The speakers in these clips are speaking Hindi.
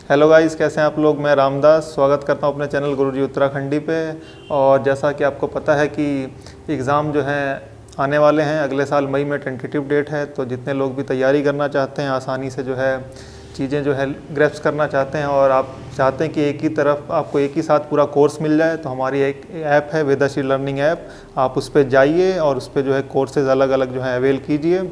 हेलो गाइस, कैसे हैं आप लोग। मैं रामदास स्वागत करता हूं अपने चैनल गुरुजी उत्तराखंडी पे। और जैसा कि आपको पता है कि एग्ज़ाम जो हैं आने वाले हैं अगले साल मई में, टेंटेटिव डेट है। तो जितने लोग भी तैयारी करना चाहते हैं, आसानी से जो है चीज़ें जो है ग्रैस्प करना चाहते हैं और आप चाहते हैं कि एक ही तरफ आपको एक ही साथ पूरा कोर्स मिल जाए, तो हमारी एक ऐप है वेदाश्री लर्निंग ऐप। आप उस पर जाइए और उस पर जो है कोर्सेज़ अलग अलग जो है अवेल कीजिए।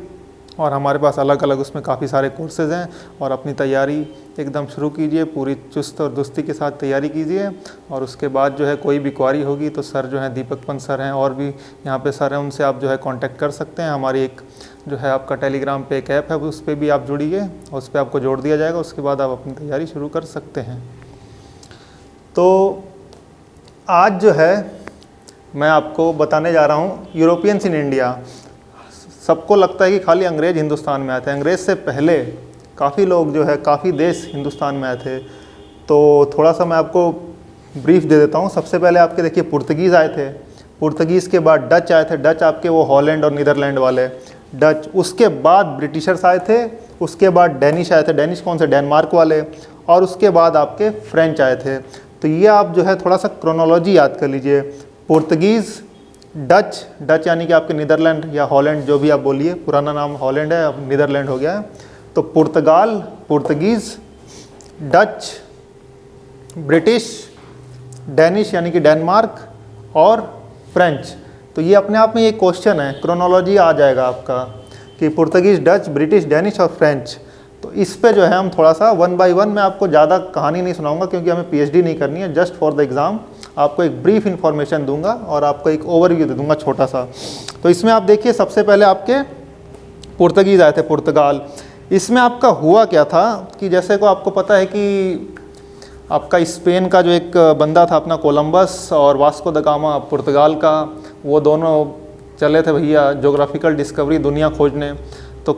और हमारे पास अलग अलग उसमें काफ़ी सारे कोर्सेज़ हैं और अपनी तैयारी एकदम शुरू कीजिए, पूरी चुस्त और दुरुस्ती के साथ तैयारी कीजिए। और उसके बाद जो है कोई भी क्वारी होगी तो सर जो है दीपक पंत सर हैं और भी यहाँ पे सर हैं, उनसे आप जो है कांटेक्ट कर सकते हैं। हमारी एक जो है आपका टेलीग्राम पे एक ऐप है, उस पर भी आप जुड़िए और उस पर आपको जोड़ दिया जाएगा। उसके बाद आप अपनी तैयारी शुरू कर सकते हैं। तो आज जो है मैं आपको बताने जा रहा हूँ यूरोपियंस इन इंडिया। सबको लगता है कि खाली अंग्रेज़ हिंदुस्तान में आए थे। अंग्रेज़ से पहले काफ़ी लोग जो है काफ़ी देश हिंदुस्तान में आए थे। तो थोड़ा सा मैं आपको ब्रीफ दे देता हूँ। सबसे पहले आपके देखिए पुर्तगीज़ आए थे। पुर्तगीज़ के बाद डच आए थे। डच आपके वो हॉलैंड और नीदरलैंड वाले डच। उसके बाद ब्रिटिशर्स आए थे। उसके बाद डेनिश आए थे। डेनिश कौन से, डेनमार्क वाले। और उसके बाद आपके फ्रेंच आए थे। तो ये आप जो है थोड़ा सा क्रोनोलॉजी याद कर लीजिए। पुर्तगीज़, डच यानी कि आपके नीदरलैंड या हॉलैंड, जो भी आप बोलिए, पुराना नाम हॉलैंड है, अब नीदरलैंड हो गया है। तो पुर्तगाल, पुर्तगीज़, डच, ब्रिटिश, डेनिश यानी कि डेनमार्क और फ्रेंच। तो ये अपने आप में ये क्वेश्चन है, क्रोनोलॉजी आ जाएगा आपका कि पुर्तगीज़, डच, ब्रिटिश, डेनिश और फ्रेंच। तो इस पे जो है हम थोड़ा सा वन बाय वन, मैं आपको ज़्यादा कहानी नहीं सुनाऊंगा क्योंकि हमें पीएचडी नहीं करनी है, जस्ट फॉर द एग्ज़ाम आपको एक ब्रीफ इन्फॉर्मेशन दूंगा और आपको एक ओवरव्यू दे दूंगा छोटा सा। तो इसमें आप देखिए सबसे पहले आपके पुर्तगीज़ आए थे, पुर्तगाल। इसमें आपका हुआ क्या था कि जैसे को आपको पता है कि आपका स्पेन का जो एक बंदा था अपना कोलंबस और वास्को द गामा पुर्तगाल का, वो दोनों चले थे भैया ज्योग्राफिकल डिस्कवरी, दुनिया खोजने। तो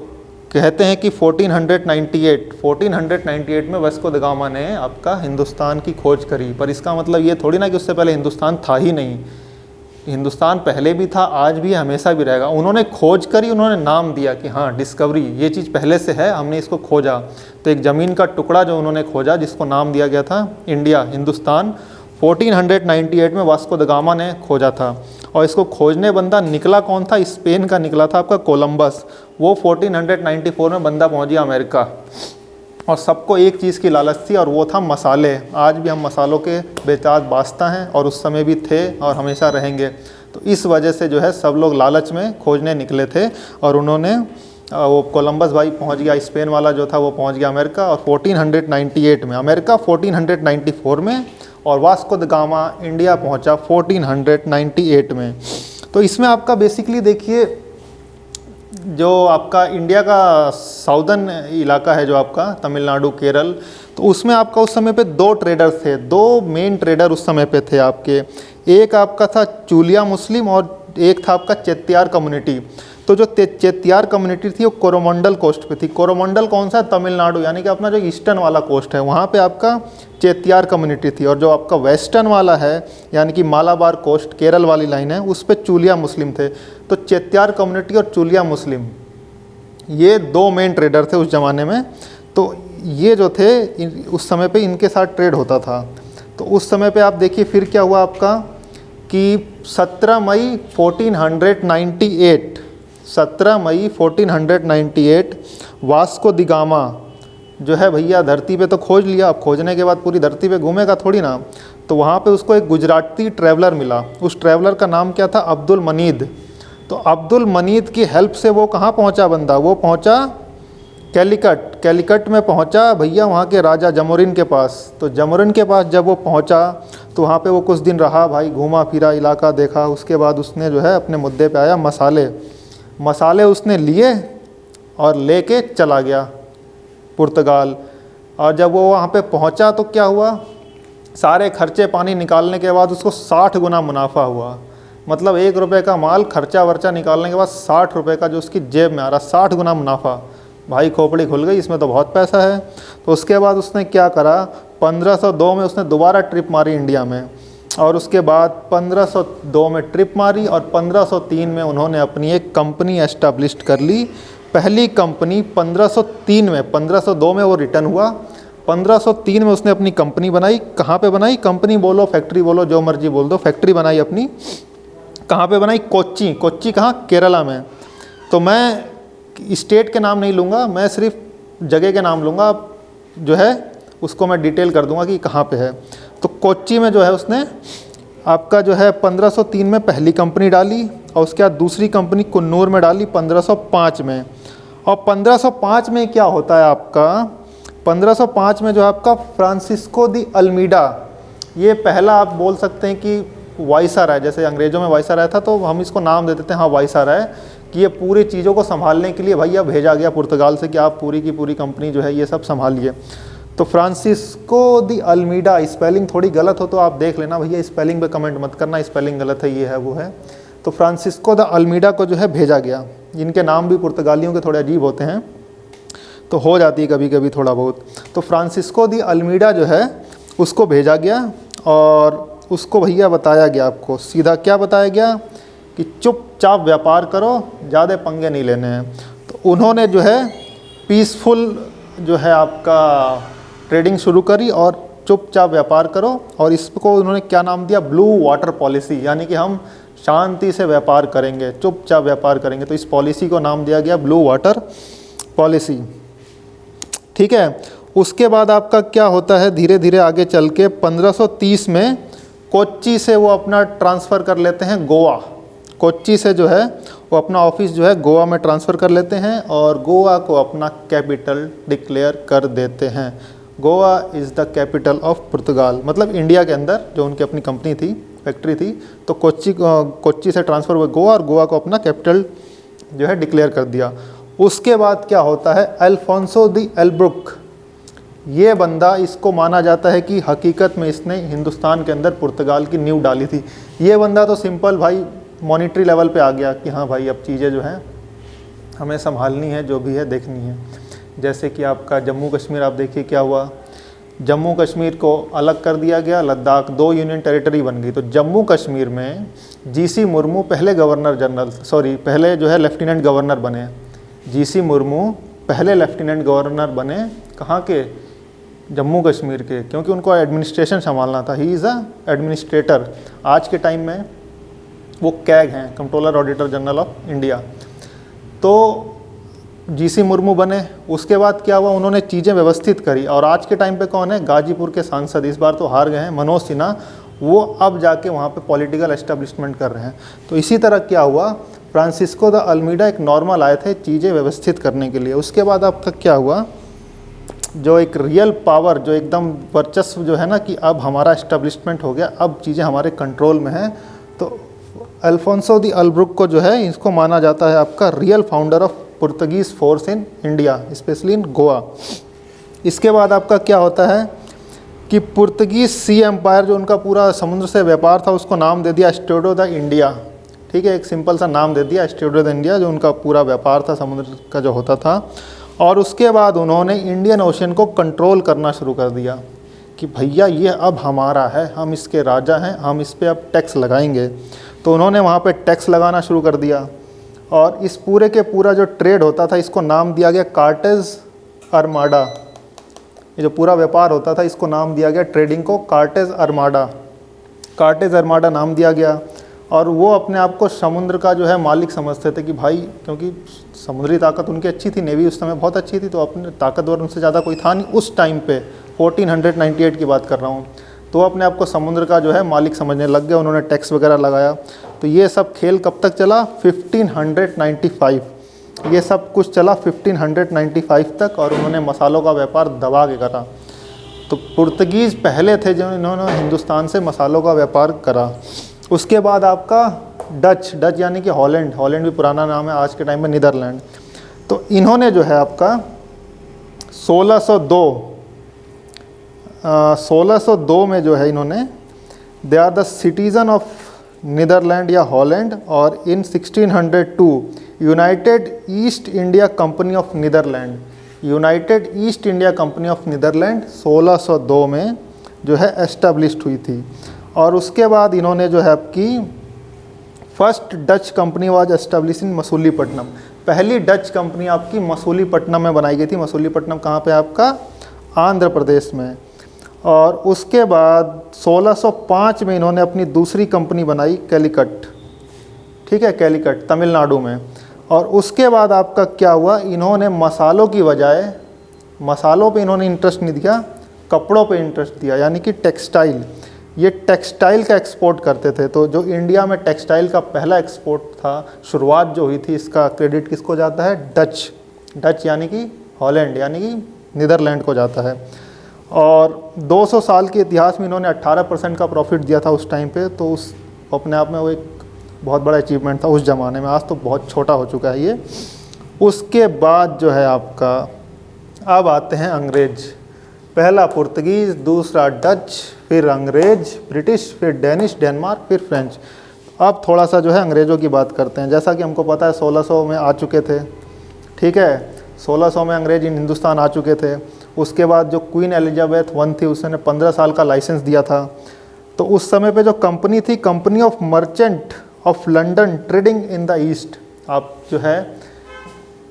कहते हैं कि 1498 में वास्को द गामा ने आपका हिंदुस्तान की खोज करी। पर इसका मतलब ये थोड़ी ना कि उससे पहले हिंदुस्तान था ही नहीं। हिंदुस्तान पहले भी था, आज भी, हमेशा भी रहेगा। उन्होंने खोज करी, उन्होंने नाम दिया कि हाँ डिस्कवरी, ये चीज़ पहले से है, हमने इसको खोजा। तो एक ज़मीन का टुकड़ा जो उन्होंने खोजा जिसको नाम दिया गया था इंडिया, हिंदुस्तान, 1498 में वास्को द गामा ने खोजा था। और इसको खोजने बंदा निकला कौन था, स्पेन का निकला था आपका कोलंबस। वो 1494 में बंदा पहुंच गया अमेरिका। और सबको एक चीज़ की लालच थी और वो था मसाले। आज भी हम मसालों के बेताज वास्ता हैं और उस समय भी थे और हमेशा रहेंगे। तो इस वजह से जो है सब लोग लालच में खोजने निकले थे और उन्होंने वो कोलंबस भाई पहुंच गया, स्पेन वाला जो था वो पहुंच गया अमेरिका। और 1498 में अमेरिका, 1494 में, और वास्को द गामा इंडिया पहुंचा 1498 में। तो इसमें आपका बेसिकली देखिए जो आपका इंडिया का साउदर्न इलाका है, जो आपका तमिलनाडु, केरल, तो उसमें आपका उस समय पे दो ट्रेडर्स थे, दो मेन ट्रेडर उस समय पे थे आपके। एक आपका था चूलिया मुस्लिम और एक था आपका चेत्तियार कम्युनिटी। तो जो चेत्तियार कम्युनिटी थी वो कोरोमंडल कोस्ट पे थी। कोरोमंडल कौन सा, तमिलनाडु, यानी कि अपना जो ईस्टर्न वाला कोस्ट है वहाँ पे आपका चेत्तियार कम्युनिटी थी। और जो आपका वेस्टर्न वाला है यानी कि मालाबार कोस्ट, केरल वाली लाइन है, उस पे चूलिया मुस्लिम थे। तो चेत्तियार कम्युनिटी और चूलिया मुस्लिम, ये दो मेन ट्रेडर थे उस ज़माने में। तो ये जो थे उस समय पे इनके साथ ट्रेड होता था। तो उस समय पे आप देखिए फिर क्या हुआ आपका कि 17 मई 1498 वास्को द गामा जो है भैया धरती पे तो खोज लिया। अब खोजने के बाद पूरी धरती पे घूमेगा थोड़ी ना, तो वहाँ पे उसको एक गुजराती ट्रैवलर मिला। उस ट्रैवलर का नाम क्या था, अब्दुल मनीद। तो अब्दुल मनीद की हेल्प से वो कहाँ पहुँचा बंदा, वो पहुँचा कैलिकट। कैलिकट में पहुँचा भैया वहाँ के राजा जमोरिन के पास। तो जमोरिन के पास जब वो पहुँचा तो वहाँ पे वो कुछ दिन रहा भाई, घूमा फिरा, इलाका देखा। उसके बाद उसने जो है अपने मुद्दे पे आया, मसाले उसने लिए और लेके चला गया पुर्तगाल। और जब वो वहाँ पे पहुँचा तो क्या हुआ, सारे खर्चे पानी निकालने के बाद उसको 60 गुना मुनाफा हुआ। मतलब 1 रुपये का माल खर्चा वर्चा निकालने के बाद 60 रुपये का जो उसकी जेब में आ रहा, 60 गुना मुनाफा। भाई खोपड़ी खुल गई, इसमें तो बहुत पैसा है। तो उसके बाद उसने क्या करा, 1502 में उसने दोबारा ट्रिप मारी इंडिया में। और उसके बाद 1502 में ट्रिप मारी और 1503 में उन्होंने अपनी एक कंपनी एस्टैब्लिश कर ली। पहली कंपनी 1503 में, 1502 में वो रिटर्न हुआ 1503 में उसने अपनी कंपनी बनाई। कहाँ पे बनाई? कंपनी बोलो, फैक्ट्री बोलो, जो मर्जी बोल दो, फैक्ट्री बनाई अपनी। कहाँ पे बनाई? कोच्चि। कोच्चि कहाँ? केरला में। तो मैं स्टेट के नाम नहीं लूँगा, मैं सिर्फ जगह के नाम लूँगा, जो है उसको मैं डिटेल कर दूँगा कि कहाँ पे है। तो कोच्चि में जो है उसने आपका जो है 1503 में पहली कंपनी डाली, और उसके बाद दूसरी कंपनी कुन्नूर में डाली 1505 में। और 1505 में क्या होता है आपका? 1505 में जो है आपका फ्रांसिस्को दी अल्मीडा, ये पहला आप बोल सकते हैं कि वाइसराय, जैसे अंग्रेज़ों में वाइसराय था तो हम इसको नाम दे देते हैं हाँ वाइसराय, कि ये पूरी चीज़ों को संभालने के लिए भैया भेजा गया पुर्तगाल से कि आप पूरी की पूरी कंपनी जो है ये सब संभालिए। तो फ्रांसिस्को दी अल्मीडा, स्पेलिंग थोड़ी गलत हो तो आप देख लेना भैया, स्पेलिंग पे कमेंट मत करना, स्पेलिंग गलत है, ये है वो है। तो फ्रांसिस्को द अल्मीडा को जो है भेजा गया। इनके नाम भी पुर्तगालियों के थोड़े अजीब होते हैं, तो हो जाती है कभी कभी थोड़ा बहुत। तो फ्रांसिस्को दी अल्मीडा जो है उसको भेजा गया, और उसको भैया बताया गया, आपको सीधा क्या बताया गया कि चुपचाप व्यापार करो, ज़्यादा पंगे नहीं लेने हैं। तो उन्होंने जो है पीसफुल जो है आपका ट्रेडिंग शुरू करी, और चुपचाप व्यापार करो, और इसको उन्होंने क्या नाम दिया? ब्लू वाटर पॉलिसी, यानी कि हम शांति से व्यापार करेंगे, चुपचाप व्यापार करेंगे। तो इस पॉलिसी को नाम दिया गया ब्लू वाटर पॉलिसी। ठीक है, उसके बाद आपका क्या होता है, धीरे धीरे आगे चल के 1530 में कोच्चि से वो अपना ट्रांसफ़र कर लेते हैं गोवा। कोच्चि से जो है वो अपना ऑफिस जो है गोवा में ट्रांसफ़र कर लेते हैं, और गोवा को अपना कैपिटल डिक्लेयर कर देते हैं। Goa is the capital of Portugal, मतलब इंडिया के अंदर जो उनकी अपनी कंपनी थी, फैक्ट्री थी, तो कोच्चि से ट्रांसफ़र हुए गोवा, और गोवा को अपना कैपिटल जो है डिक्लेयर कर दिया। उसके बाद क्या होता है? अल्फोंसो दी एल्ब्रुक, ये बंदा, इसको माना जाता है कि हकीकत में इसने हिंदुस्तान के अंदर पुर्तगाल की नींव डाली थी। ये बंदा तो सिंपल भाई मॉनिटरी लेवल पे आ गया कि हाँ भाई अब चीज़ें जो हैं हमें संभालनी है, जो भी है देखनी है। जैसे कि आपका जम्मू कश्मीर, आप देखिए क्या हुआ, जम्मू कश्मीर को अलग कर दिया गया, लद्दाख, 2 यूनियन टेरिटरी बन गई। तो जम्मू कश्मीर में जीसी मुर्मू पहले गवर्नर जनरल, पहले जो है लेफ्टिनेंट गवर्नर बने। जीसी मुर्मू पहले लेफ्टिनेंट गवर्नर बने, कहाँ के? जम्मू कश्मीर के, क्योंकि उनको एडमिनिस्ट्रेशन संभालना था। He is a administrator. आज के टाइम में वो कैग हैं, controller auditor general of India. तो जीसी मुर्मू बने। उसके बाद क्या हुआ? उन्होंने चीज़ें व्यवस्थित करी, और आज के टाइम पे कौन है? गाजीपुर के सांसद, इस बार तो हार गए हैं, मनोज सिन्हा, वो अब जाके वहाँ पे पॉलिटिकल एस्टेब्लिशमेंट कर रहे हैं। तो इसी तरह क्या हुआ? फ्रांसिस्को द अल्मीडा एक नॉर्मल आए थे चीज़ें व्यवस्थित करने के लिए। उसके बाद आपका क्या हुआ? जो एक रियल पावर, जो एकदम वर्चस्व जो है ना कि अब हमारा एस्टेब्लिशमेंट हो गया, अब चीज़ें हमारे कंट्रोल में हैं, तो अल्फोंसो दी अल्ब्रुक को जो है इसको माना जाता है आपका real founder of Portuguese force in India, specially in Goa. इसके बाद आपका क्या होता है कि पुर्तगीज़ सी एम्पायर, जो उनका पूरा समुद्र से व्यापार था, उसको नाम दे दिया एस्टेडो द इंडिया। ठीक है, एक सिंपल सा नाम दे दिया एस्टेडो द इंडिया, जो उनका पूरा व्यापार था समुद्र का जो होता था। और उसके बाद उन्होंने इंडियन ओशन को कंट्रोल करना शुरू कर दिया कि भैया ये अब हमारा है, हम इसके राजा हैं, हम इस पर अब टैक्स लगाएंगे। तो उन्होंने वहाँ पे टैक्स लगाना शुरू कर दिया, और इस पूरे के पूरा जो ट्रेड होता था इसको नाम दिया गया कार्टेज आर्माडा। ये जो पूरा व्यापार होता था इसको नाम दिया गया, ट्रेडिंग को कार्टेज आर्माडा, कार्टेज आर्माडा नाम दिया गया। और वो अपने आप को समुद्र का जो है मालिक समझते थे कि भाई, क्योंकि समुद्री ताकत उनकी अच्छी थी, नेवी उस समय बहुत अच्छी थी, तो अपने ताकतवर उनसे ज़्यादा कोई था नहीं उस टाइम पे। 1498 की बात कर रहा हूँ। तो अपने आप को समुद्र का जो है मालिक समझने लग गए, उन्होंने टैक्स वगैरह लगाया। तो ये सब खेल कब तक चला? 1595। ये सब कुछ चला 1595 तक, और उन्होंने मसालों का व्यापार दबा के करा। तो पुर्तगीज़ पहले थे जिन्होंने हिंदुस्तान से मसालों का व्यापार करा। उसके बाद आपका डच यानी कि हॉलैंड भी पुराना नाम है, आज के टाइम में नीदरलैंड। तो इन्होंने जो है आपका 1602 में जो है इन्होंने, they are the citizen of Netherland या हॉलैंड, और in 1602 United East India Company of Netherland, United East India Company of Netherland 1602 में जो है एस्टेब्लिश्ड हुई थी। और उसके बाद इन्होंने जो है आपकी first Dutch company was establish in Masulipatnam. पहली डच कंपनी आपकी मसूलीपट्टनम में बनाई गई थी। मसूलीपट्टनम कहाँ पे? आपका आंध्र प्रदेश में। और उसके बाद 1605 में इन्होंने अपनी दूसरी कंपनी बनाई कैलीकट, ठीक है, कैलीकट तमिलनाडु में। और उसके बाद आपका क्या हुआ, इन्होंने मसालों की बजाय, मसालों पे इन्होंने इंटरेस्ट नहीं दिया, कपड़ों पे इंटरेस्ट दिया, यानी कि टेक्सटाइल। ये टेक्सटाइल का एक्सपोर्ट करते थे। तो जो इंडिया में टेक्सटाइल का पहला एक्सपोर्ट था, शुरुआत जो हुई थी, इसका क्रेडिट किसको जाता है, डच यानी कि हॉलैंड यानी कि नीदरलैंड को जाता है। और 200 साल के इतिहास में इन्होंने 18% का प्रॉफिट दिया था उस टाइम पे। तो उस अपने आप में वो एक बहुत बड़ा अचीवमेंट था उस ज़माने में। आज तो बहुत छोटा हो चुका है ये। उसके बाद जो है आपका, अब आते हैं अंग्रेज। पहला पुर्तगीज़, दूसरा डच, फिर अंग्रेज, ब्रिटिश, फिर डेनिश, डेनमार्क, फिर फ्रेंच। अब थोड़ा सा जो है अंग्रेज़ों की बात करते हैं। जैसा कि हमको पता है 1600 में आ चुके थे, ठीक है, 1600 में अंग्रेज हिंदुस्तान आ चुके थे। उसके बाद जो क्वीन एलिजाबेथ I थी, उसने 15 साल का लाइसेंस दिया था। तो उस समय पे जो कंपनी थी, company of Merchant of London trading in the east. आप जो है,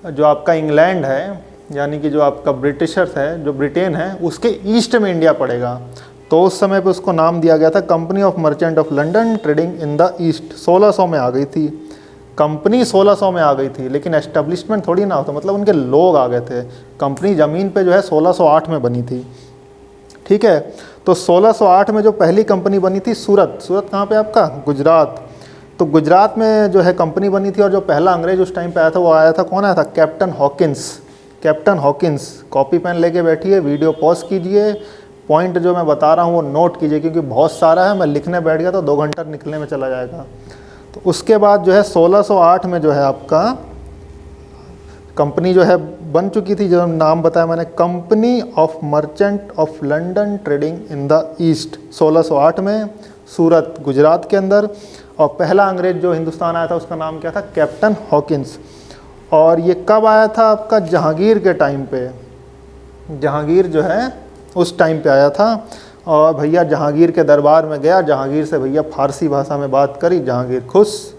जो आपका इंग्लैंड है, यानी कि जो आपका ब्रिटिशर्स है, जो ब्रिटेन है, उसके ईस्ट में इंडिया पड़ेगा। तो उस समय पे उसको नाम दिया गया था company of Merchant of London trading in the east. 1600 में आ गई थी कंपनी, 1600 में आ गई थी, लेकिन एस्टेब्लिशमेंट थोड़ी ना होता, मतलब उनके लोग आ गए थे। कंपनी ज़मीन पे जो है 1608 में बनी थी, ठीक है। तो 1608 में जो पहली कंपनी बनी थी, सूरत कहाँ पे आपका, गुजरात। तो गुजरात में जो है कंपनी बनी थी। और जो पहला अंग्रेज उस टाइम पे आया था, वो आया था, कौन आया था, कैप्टन हॉकिंस। कॉपी पेन लेके बैठिए, वीडियो पॉज कीजिए, पॉइंट जो मैं बता रहा हूँ वो नोट कीजिए, क्योंकि बहुत सारा है, मैं लिखने बैठ गया तो 2 घंटा निकलने में चला जाएगा। तो उसके बाद जो है 1608 में जो है आपका कंपनी जो है बन चुकी थी, जो नाम बताया मैंने, company of Merchant of London trading in the east. 1608 में सूरत, गुजरात के अंदर। और पहला अंग्रेज जो हिंदुस्तान आया था, उसका नाम क्या था, कैप्टन हॉकिंस। और ये कब आया था आपका, जहांगीर के टाइम पे। जहांगीर जो है उस टाइम पे आया था। और भैया जहांगीर के दरबार में गया, जहांगीर से भैया फारसी भाषा में बात करी, जहांगीर खुश।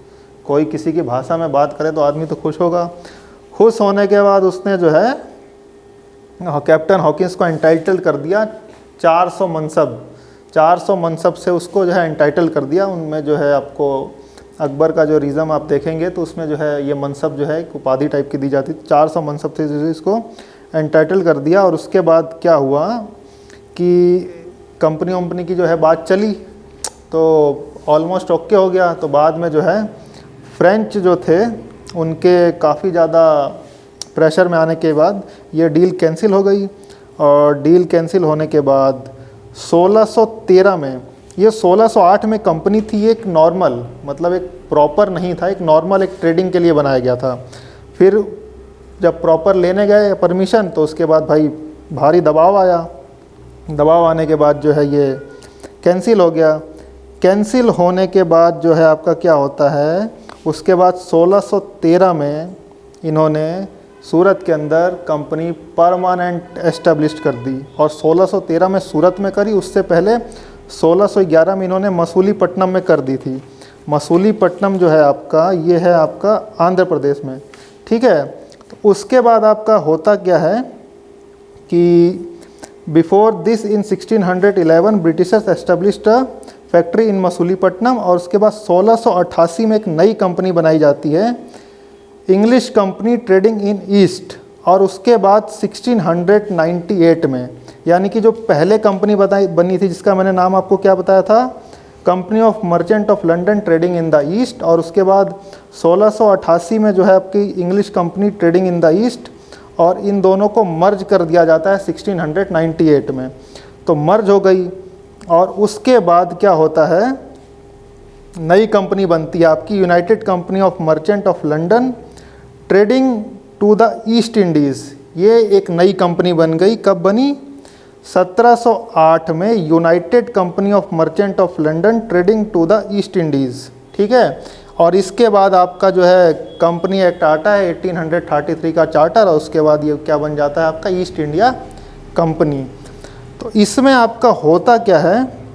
कोई किसी की भाषा में बात करे तो आदमी तो खुश होगा। खुश होने के बाद उसने जो है कैप्टन हॉकिंस को एंटाइटल कर दिया 400 मनसब से उसको जो है एंटाइटल कर दिया। उनमें जो है आपको अकबर का जो रिज़म आप देखेंगे तो उसमें जो है ये मनसब जो है एक उपाधि टाइप की दी जाती थी। 400 मनसब से इसको एंटाइटल कर दिया। और उसके बाद क्या हुआ कि कंपनी की जो है बात चली तो ऑलमोस्ट ओके हो गया। तो बाद में जो है फ्रेंच जो थे, उनके काफ़ी ज़्यादा प्रेशर में आने के बाद ये डील कैंसिल हो गई। और डील कैंसिल होने के बाद 1613 में, ये 1608 में कंपनी थी एक नॉर्मल, मतलब एक प्रॉपर नहीं था, एक नॉर्मल एक ट्रेडिंग के लिए बनाया गया था। फिर जब प्रॉपर लेने गए परमिशन, तो उसके बाद भाई भारी दबाव आया। दबाव आने के बाद जो है ये कैंसिल हो गया। कैंसिल होने के बाद जो है आपका क्या होता है, उसके बाद 1613 में इन्होंने सूरत के अंदर कंपनी परमानेंट एस्टेब्लिश कर दी। और 1613 में सूरत में करी, उससे पहले 1611 में इन्होंने मसूलीपट्टनम में कर दी थी। मसूलीपट्टनम जो है आपका, ये है आपका आंध्र प्रदेश में, ठीक है। तो उसके बाद आपका होता क्या है कि before this in 1611 Britishers established a factory in Masulipatnam. और उसके बाद 1688 में एक नई कंपनी बनाई जाती है, English company trading in east. और उसके बाद 1698 में, यानी कि जो पहले कंपनी बनी थी, जिसका मैंने नाम आपको क्या बताया था, company of Merchant of London trading in the east. और उसके बाद 1688 में जो है आपकी English company trading in the east. और इन दोनों को मर्ज कर दिया जाता है 1698 में। तो मर्ज हो गई। और उसके बाद क्या होता है, नई कंपनी बनती है आपकी, United Company of Merchant of London trading to the East Indies. ये एक नई कंपनी बन गई। कब बनी, 1708 में, United Company of Merchant of London trading to the East Indies, ठीक है। और इसके बाद आपका जो है कंपनी एक्ट आता है 1833 का चार्टर। और उसके बाद ये क्या बन जाता है आपका, ईस्ट इंडिया कंपनी। तो इसमें आपका होता क्या है,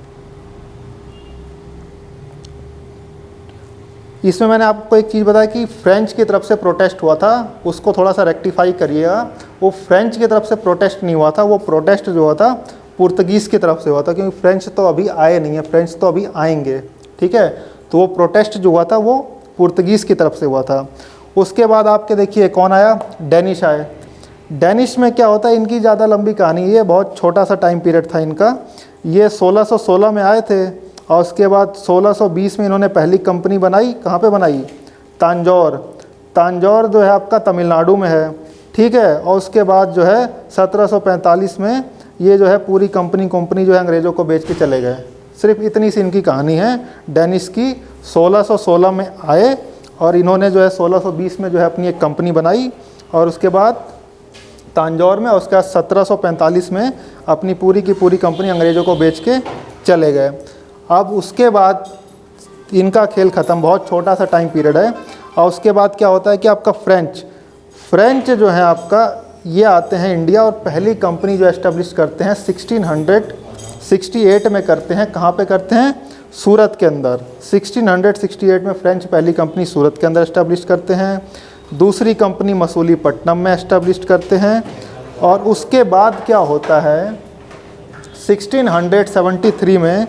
इसमें मैंने आपको एक चीज़ बताया कि फ्रेंच की तरफ से प्रोटेस्ट हुआ था, उसको थोड़ा सा रेक्टिफाई करिएगा। वो फ्रेंच की तरफ से प्रोटेस्ट नहीं हुआ था, वो प्रोटेस्ट जो हुआ था पुर्तगीज़ की तरफ से हुआ था, क्योंकि फ्रेंच तो अभी आए नहीं है, फ्रेंच तो अभी आएंगे, ठीक है। तो वो प्रोटेस्ट जो हुआ था वो पुर्तगीज़ की तरफ से हुआ था। उसके बाद आपके देखिए कौन आया, डेनिश आए। डेनिश में क्या होता है, इनकी ज़्यादा लंबी कहानी, ये बहुत छोटा सा टाइम पीरियड था इनका। ये 1616 में आए थे और उसके बाद 1620 में इन्होंने पहली कंपनी बनाई। कहाँ पे बनाई, तांजौर। तांजौर जो है आपका तमिलनाडु में है, ठीक है। और उसके बाद जो है 1745 में ये जो है पूरी कंपनी जो है अंग्रेज़ों को बेच के चले गए। सिर्फ इतनी सी इनकी कहानी है डेनिश की। 1616 में आए और इन्होंने जो है 1620 में जो है अपनी एक कंपनी बनाई और उसके बाद तांजौर में, और उसके बाद 1745 में अपनी पूरी की पूरी कंपनी अंग्रेज़ों को बेच के चले गए। अब उसके बाद इनका खेल ख़त्म, बहुत छोटा सा टाइम पीरियड है। और उसके बाद क्या होता है कि आपका फ्रेंच जो है आपका, ये आते हैं इंडिया और पहली कंपनी जो एस्टेब्लिश करते हैं 1668 में करते हैं। कहाँ पे करते हैं, सूरत के अंदर। 1668 में फ्रेंच पहली कंपनी सूरत के अंदर एस्टेब्लिश करते हैं। दूसरी कंपनी मसूलीपट्टनम में एस्टेब्लिश करते हैं। और उसके बाद क्या होता है, 1673 में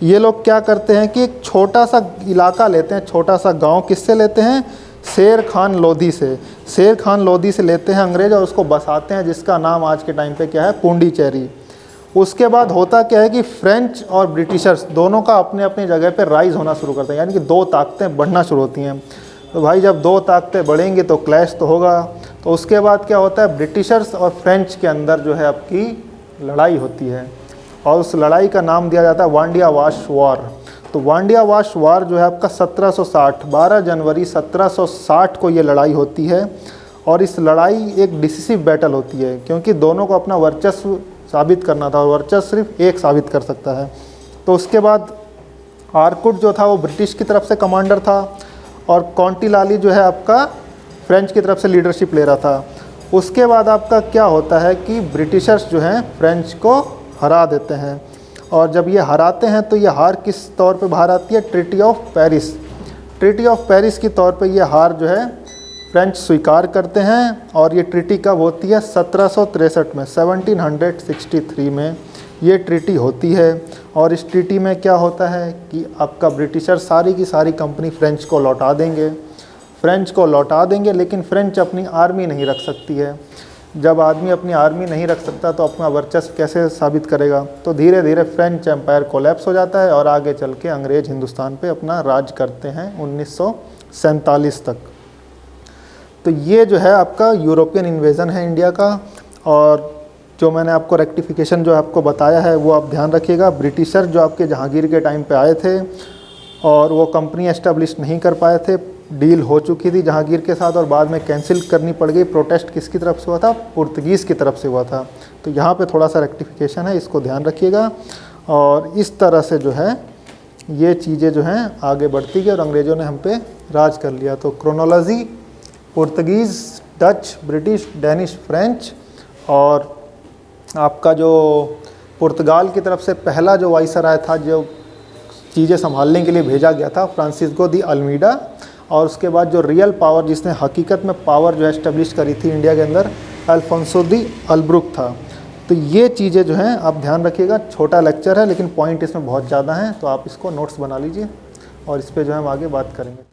ये लोग क्या करते हैं कि एक छोटा सा इलाका लेते हैं, छोटा सा गांव। किससे लेते हैं, शेर खान लोधी से। शेर खान लोधी से लेते हैं अंग्रेज़ और उसको बसाते हैं, जिसका नाम आज के टाइम पे क्या है, पुंडीचेरी। उसके बाद होता क्या है कि फ्रेंच और ब्रिटिशर्स दोनों का अपने अपनी जगह पे राइज़ होना शुरू करते हैं, यानी कि दो ताकतें बढ़ना शुरू होती हैं। तो भाई जब दो ताकतें बढ़ेंगी तो क्लैश तो होगा। तो उसके बाद क्या होता है, ब्रिटिशर्स और फ्रेंच के अंदर जो है आपकी लड़ाई होती है और उस लड़ाई का नाम दिया जाता है वांडिया वाश वॉर। तो वांडिया वाश वॉर जो है आपका 1760, 12 जनवरी 1760 को ये लड़ाई होती है। और इस लड़ाई एक डिसिसिव बैटल होती है, क्योंकि दोनों को अपना वर्चस्व साबित करना था और वर्चस्व सिर्फ एक साबित कर सकता है। तो उसके बाद आर्कुट जो था वो ब्रिटिश की तरफ से कमांडर था और कॉन्टिलाली जो है आपका फ्रेंच की तरफ से लीडरशिप ले रहा था। उसके बाद आपका क्या होता है कि ब्रिटिशर्स जो हैं फ्रेंच को हरा देते हैं। और जब ये हराते हैं तो ये हार किस तौर पे बाहर आती है, treaty of Paris. Treaty of Paris की तौर पे ये हार जो है फ्रेंच स्वीकार करते हैं। और ये ट्रीटी कब होती है, 1763 में, 1763 में ये ट्रीटी होती है। और इस ट्रीटी में क्या होता है कि आपका ब्रिटिशर सारी की सारी कंपनी फ्रेंच को लौटा देंगे, लेकिन फ्रेंच अपनी आर्मी नहीं रख सकती है। जब आदमी अपनी आर्मी नहीं रख सकता तो अपना वर्चस्व कैसे साबित करेगा। तो धीरे धीरे फ्रेंच एम्पायर कोलैप्स हो जाता है और आगे चल के अंग्रेज़ हिंदुस्तान पे अपना राज करते हैं 1947 तक। तो ये जो है आपका यूरोपियन इन्वेज़न है इंडिया का। और जो मैंने आपको रेक्टिफिकेशन जो आपको बताया है वो आप ध्यान रखिएगा। ब्रिटिशर जो आपके जहांगीर के टाइम पे आए थे और वो कंपनी एस्टेब्लिश नहीं कर पाए थे, डील हो चुकी थी जहांगीर के साथ और बाद में कैंसिल करनी पड़ गई। प्रोटेस्ट किसकी तरफ से हुआ था, पुर्तगीज़ की तरफ से हुआ था। तो यहाँ पे थोड़ा सा रेक्टिफिकेशन है, इसको ध्यान रखिएगा। और इस तरह से जो है ये चीज़ें जो हैं आगे बढ़ती गई और अंग्रेज़ों ने हम पे राज कर लिया। तो chronology, Portuguese, Dutch, British, Danish, French. और आपका जो पुर्तगाल की तरफ से पहला जो वाइसराय था, जो चीज़ें संभालने के लिए भेजा गया था, फ्रांसिस्को दी अल्मीडा। और उसके बाद जो रियल पावर, जिसने हकीकत में पावर जो है इस्टेब्लिश करी थी इंडिया के अंदर, अल्फोंसो दी अल्ब्रुक था। तो ये चीज़ें जो हैं आप ध्यान रखिएगा। छोटा लेक्चर है लेकिन पॉइंट इसमें बहुत ज़्यादा हैं, तो आप इसको नोट्स बना लीजिए और इस पर जो है हम आगे बात करेंगे।